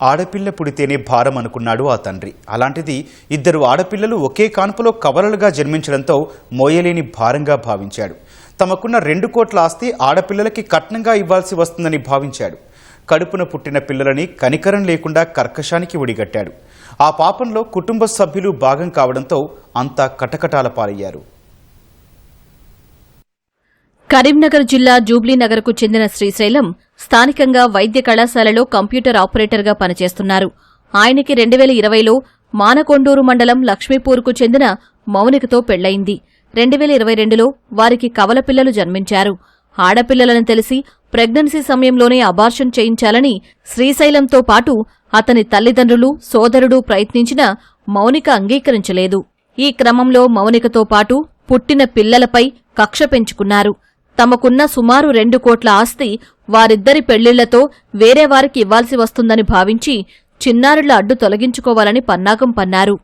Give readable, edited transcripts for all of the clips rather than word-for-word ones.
ఆడపిల్ల పుడితేనే భారం అనుకున్నాడు ఆ తండ్రి. అలాంటిది ఇద్దరు ఆడపిల్లలు ఒకే కాన్పులో కవలలుగా జన్మించడంతో మోయలేని భారంగా భావించాడు. తమకున్న 2 కోట్ల ఆస్తి ఆడపిల్లలకి కట్నంగా ఇవ్వాల్సి వస్తుందని భావించాడు. కడుపున పుట్టిన పిల్లలని కనికరం లేకుండా కర్కశానికి ఒడిగట్టాడు. ఆ పాపంలో కుటుంబ సభ్యులు భాగం కావడంతో అంతా కటకటాల పాలయ్యారు. కరీంనగర్ జిల్లా జూబ్లీనగర్కు చెందిన శ్రీశైలం స్థానికంగా వైద్య కళాశాలలో కంప్యూటర్ ఆపరేటర్గా పనిచేస్తున్నారు. ఆయనకి 2020లో మానకొండూరు మండలం లక్ష్మీపూర్కు చెందిన మౌనికతో పెళ్లయింది. 2022లో వారికి కవల పిల్లలు జన్మించారు. ఆడపిల్లలని తెలిసి ప్రెగ్నెన్సీ సమయంలోనే అబార్షన్ చేయించాలని శ్రీశైలంతో పాటు అతని తల్లిదండ్రులు, సోదరుడు ప్రయత్నించినా మౌనిక అంగీకరించలేదు. ఈ క్రమంలో మౌనికతో పాటు పుట్టిన పిల్లలపై కక్ష పెంచుకున్నారు. తమకున్న సుమారు 2 కోట్ల ఆస్తి వారిద్దరి పెళ్లిళ్లతో వేరే వారికి ఇవ్వాల్సి వస్తుందని భావించి చిన్నారుల అడ్డు తొలగించుకోవాలని పన్నాగం పన్నారు.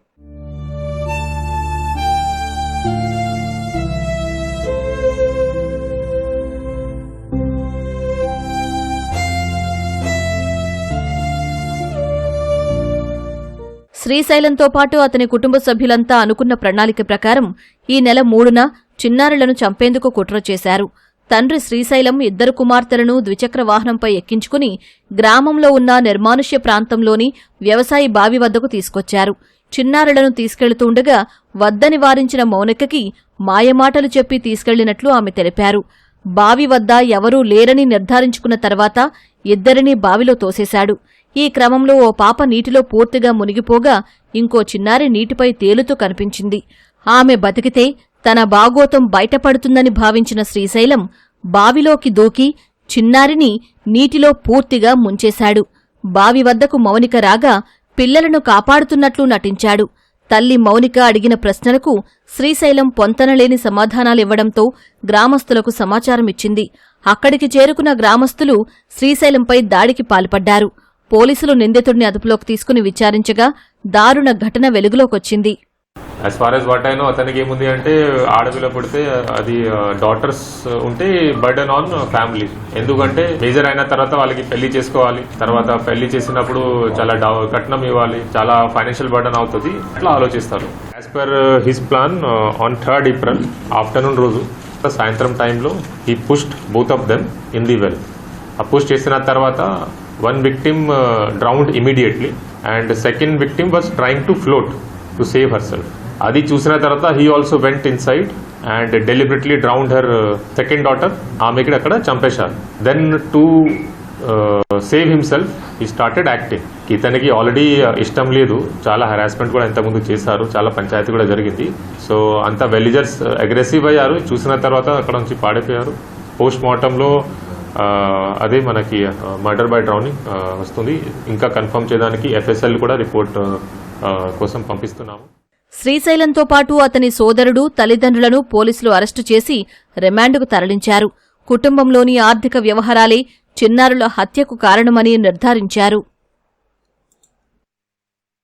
శ్రీశైలంతో పాటు అతని కుటుంబ సభ్యులంతా అనుకున్న ప్రణాళిక ప్రకారం ఈ నెల 3న చిన్నారులను చంపేందుకు కుట్ర చేశారు. తండ్రి శ్రీశైలం 2 కుమార్తెలను ద్విచక్ర వాహనంపై ఎక్కించుకుని గ్రామంలో ఉన్న నిర్మానుష్య ప్రాంతంలోని వ్యవసాయ బావి వద్దకు తీసుకొచ్చారు. చిన్నారులను తీసుకెళ్తుండగా వద్దని వారించిన మౌనికకి మాయమాటలు చెప్పి తీసుకెళ్లినట్లు ఆమె తెలిపారు. బావి వద్ద ఎవరూ లేరని నిర్ధారించుకున్న తర్వాత ఇద్దరినీ బావిలో తోసేశాడు. ఈ క్రమంలో ఓ పాప నీటిలో పూర్తిగా మునిగిపోగా ఇంకో చిన్నారి నీటిపై తేలుతూ కనిపించింది. ఆమె బతికితే తన బాగోతం బయటపడుతుందని భావించిన శ్రీశైలం బావిలోకి దూకి చిన్నారిని నీటిలో పూర్తిగా ముంచేశాడు. బావి వద్దకు మౌనిక రాగా పిల్లలను కాపాడుతున్నట్లు నటించాడు. తల్లి మౌనిక అడిగిన ప్రశ్నలకు శ్రీశైలం పొంతనలేని సమాధానాలివ్వడంతో గ్రామస్తులకు సమాచారమిచ్చింది. అక్కడికి చేరుకున్న గ్రామస్తులు శ్రీశైలంపై దాడికి పాల్పడ్డారు. పోలీసులు నిందితుడిని అదుపులోకి తీసుకుని విచారించగా దారుణ ఘటన వెలుగులోకొచ్చింది. As far as what I know అతనికి ఏముంది అంటే ఆడపిల్ల పుడితే అది డాటర్స్ ఉంటే బర్డెన్ ఆన్ ఫ్యామిలీ. ఎందుకంటే మేజర్ అయిన తర్వాత వాళ్ళకి పెళ్లి చేసుకోవాలి, తర్వాత పెళ్లి చేసినప్పుడు చాలా కట్నం ఇవ్వాలి, చాలా ఫైనాన్షియల్ బర్డెన్ అవుతుంది, అట్లా ఆలోచిస్తారు. As per his plan on 3rd April afternoon రోజు సాయంత్రం టైంలో he pushed both of them in the well. ఆ పుష్ చేసిన తర్వాత one victim drowned immediately and the second victim was trying to float to save herself. Adi chusina tarvata he also went inside and deliberately drowned her second daughter. Aameki akkada champesharu. Then to save himself he started acting. ఇతనికి already ఇష్టం లేదు, చాలా harassment కూడా ఇంతకుముందు చేశారు, చాలా పంచాయతీ కూడా జరిగింది. సో అంతా వెలిజర్స్ అగ్రెసివ్ అయ్యారు. చూసిన తర్వాత అక్కడ నుంచి పాడిపోయారు. పోస్ట్ మార్టంలో అదే మనకి మర్డర్ బై డ్రౌనింగ్ వస్తుంది. ఇంకా కన్ఫర్మ్ చేయడానికి FSL కూడా రిపోర్ట్ కోసం పంపిస్తున్నాము. శ్రీశైలంతో పాటు అతని సోదరుడు, తల్లిదండ్రులను పోలీసులు అరెస్టు చేసి రిమాండ్కు తరలించారు. కుటుంబంలోని ఆర్థిక వ్యవహారాలే చిన్నారుల హత్యకు కారణమని నిర్ధారించారు.